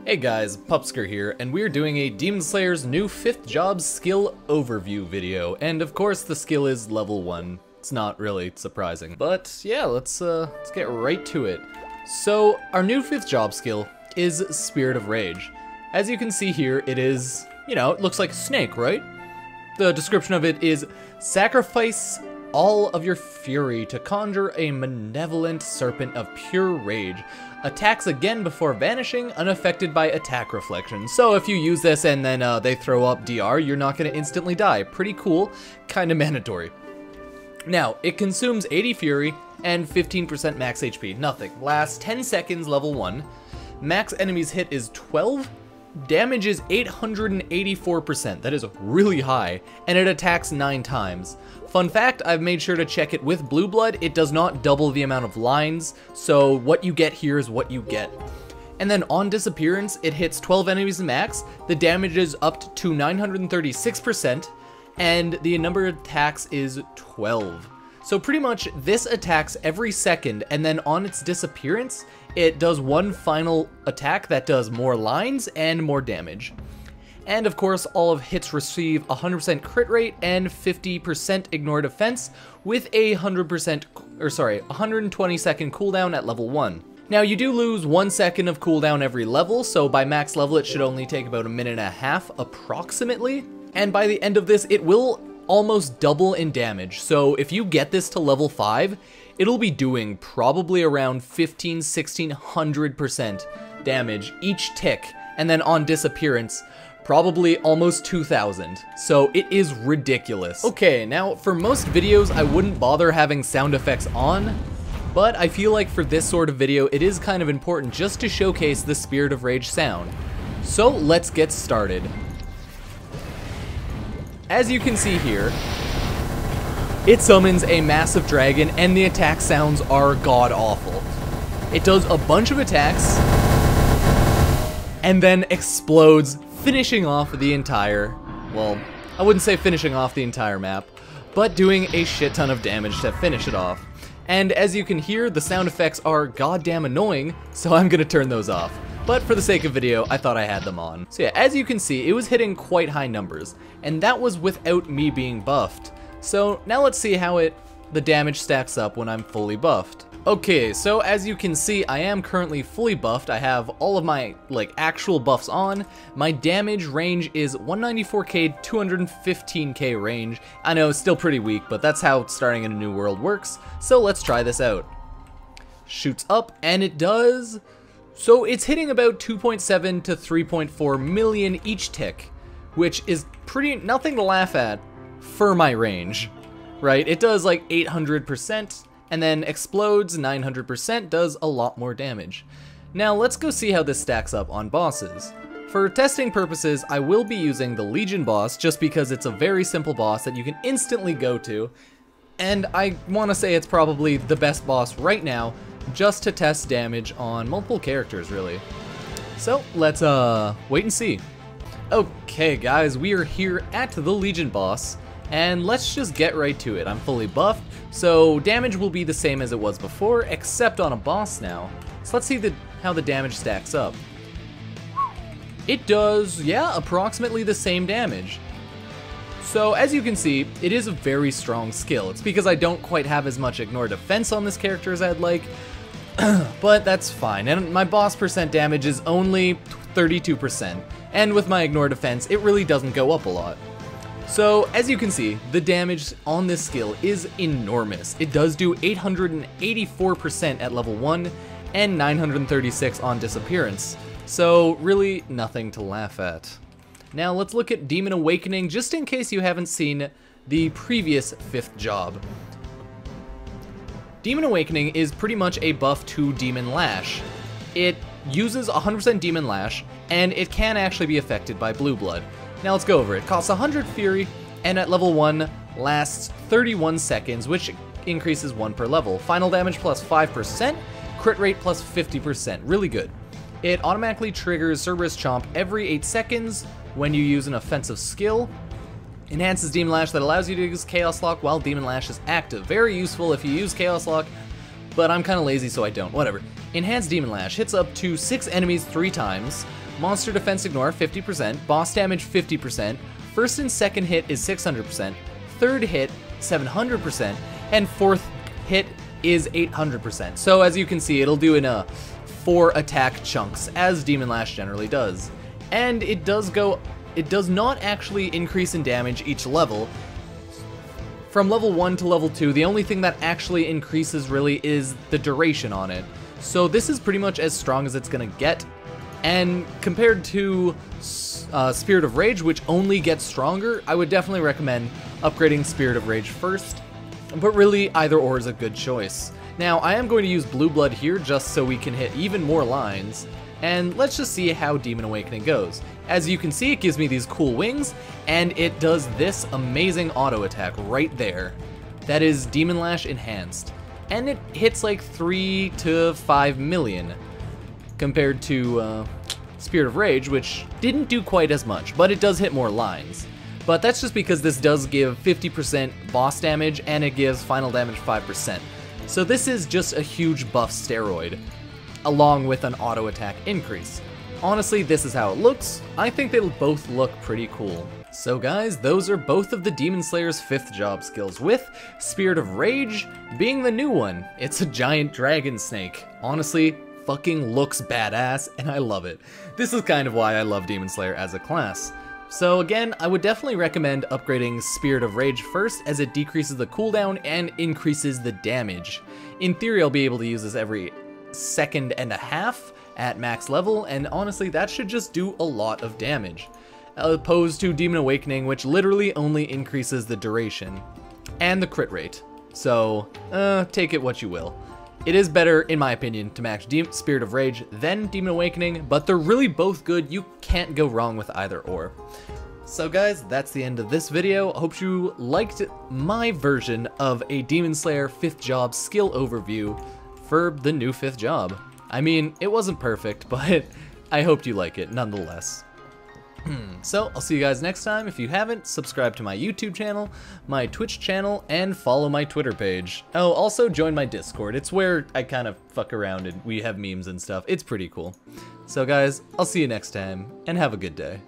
Hey guys, Pupsker here, and we're doing a Demon Slayer's new 5th job skill overview video, and of course the skill is level 1. It's not really surprising, but yeah, let's get right to it. So, our new 5th job skill is Spirit of Rage. As you can see here, it is, it looks like a snake, right? The description of it is, sacrifice all of your fury to conjure a malevolent serpent of pure rage. Attacks again before vanishing, unaffected by attack reflection. So if you use this and then they throw up DR, you're not going to instantly die. Pretty cool, kind of mandatory. Now, it consumes 80 fury and 15% max HP. Nothing. Lasts 10 seconds, level 1. Max enemies hit is 12. Damage is 884%. That is really high. And it attacks 9 times. Fun fact, I've made sure to check it with Blue Blood. It does not double the amount of lines, so what you get here is what you get. And then on disappearance, it hits 12 enemies max, the damage is up to 936%, and the number of attacks is 12. So pretty much this attacks every second, and then on its disappearance, it does one final attack that does more lines and more damage. And of course, all of hits receive 100% crit rate and 50% ignore defense with a 120 second cooldown at level 1. Now you do lose 1 second of cooldown every level, so by max level it should only take about a minute and a half approximately. And by the end of this, it will almost double in damage. So if you get this to level 5, it'll be doing probably around 1600% damage each tick, and then on disappearance, probably almost 2,000, so it is ridiculous. Okay, now for most videos I wouldn't bother having sound effects on, but I feel like for this sort of video it is kind of important just to showcase the Spirit of Rage sound. So let's get started. As you can see here, it summons a massive dragon and the attack sounds are god-awful. It does a bunch of attacks and then explodes, finishing off the entire, well, I wouldn't say finishing off the entire map, but doing a shit ton of damage to finish it off. And as you can hear, the sound effects are goddamn annoying, so I'm gonna turn those off. But for the sake of video, I thought I had them on. So yeah, as you can see, it was hitting quite high numbers, and that was without me being buffed. So now let's see how the damage stacks up when I'm fully buffed. Okay, so as you can see, I am currently fully buffed. I have all of my, actual buffs on. My damage range is 194k, 215k range. I know, it's still pretty weak, but that's how starting in a new world works. So let's try this out. Shoots up, and it does... So it's hitting about 2.7 to 3.4 million each tick, which is nothing to laugh at for my range, right? It does like 800%. And then explodes 900%, does a lot more damage. Now let's go see how this stacks up on bosses. For testing purposes, I will be using the Legion boss just because it's a very simple boss that you can instantly go to, and I want to say it's probably the best boss right now just to test damage on multiple characters really. So let's wait and see. Okay guys, we are here at the Legion boss. And let's just get right to it. I'm fully buffed, so damage will be the same as it was before, except on a boss now. So let's see how the damage stacks up. It does, yeah, approximately the same damage. So as you can see, it is a very strong skill. It's because I don't quite have as much ignore defense on this character as I'd like, but that's fine. And my boss percent damage is only 32%, and with my ignore defense, it really doesn't go up a lot. So, as you can see, the damage on this skill is enormous. It does do 884% at level 1 and 936 on disappearance. So, really nothing to laugh at. Now, let's look at Demon Awakening just in case you haven't seen the previous 5th job. Demon Awakening is pretty much a buff to Demon Lash. It uses 100% Demon Lash, and it can actually be affected by Blue Blood. Now let's go over it. Costs 100 Fury, and at level 1 lasts 31 seconds, which increases 1 per level. Final damage plus 5%, crit rate plus 50%. Really good. It automatically triggers Cerberus Chomp every 8 seconds when you use an offensive skill. Enhances Demon Lash that allows you to use Chaos Lock while Demon Lash is active. Very useful if you use Chaos Lock, but I'm kind of lazy so I don't. Whatever. Enhanced Demon Lash hits up to 6 enemies 3 times, monster defense ignore 50%, boss damage 50%, first and second hit is 600%, third hit 700%, and fourth hit is 800%. So as you can see, it'll do in 4 attack chunks, as Demon Lash generally does. And it does not actually increase in damage each level. From level 1 to level 2, the only thing that actually increases really is the duration on it. So this is pretty much as strong as it's gonna get. And compared to Spirit of Rage, which only gets stronger, I would definitely recommend upgrading Spirit of Rage first. But really, either or is a good choice. Now, I am going to use Blue Blood here just so we can hit even more lines. And let's just see how Demon Awakening goes. As you can see, it gives me these cool wings, and it does this amazing auto attack right there. That is Demon Lash Enhanced. And it hits like 3 to 5 million, compared to Spirit of Rage, which didn't do quite as much, but it does hit more lines. But that's just because this does give 50% boss damage, and it gives final damage 5%. So this is just a huge buff steroid, along with an auto attack increase. Honestly, this is how it looks. I think they both look pretty cool. So guys, those are both of the Demon Slayer's 5th job skills, with Spirit of Rage being the new one. It's a giant dragon snake. Honestly, fucking looks badass, and I love it. This is kind of why I love Demon Slayer as a class. So again, I would definitely recommend upgrading Spirit of Rage first, as it decreases the cooldown and increases the damage. In theory, I'll be able to use this every second and a half at max level, and honestly, that should just do a lot of damage, opposed to Demon Awakening, which literally only increases the duration and the crit rate. So, take it what you will. It is better, in my opinion, to max Spirit of Rage than Demon Awakening, but they're really both good. You can't go wrong with either or. So guys, that's the end of this video. I hope you liked my version of a Demon Slayer 5th job skill overview for the new 5th job. I mean, it wasn't perfect, but I hoped you like it nonetheless. So, I'll see you guys next time. If you haven't, subscribe to my YouTube channel, my Twitch channel, and follow my Twitter page. Oh, also join my Discord. It's where I kind of fuck around and we have memes and stuff. It's pretty cool. So guys, I'll see you next time, and have a good day.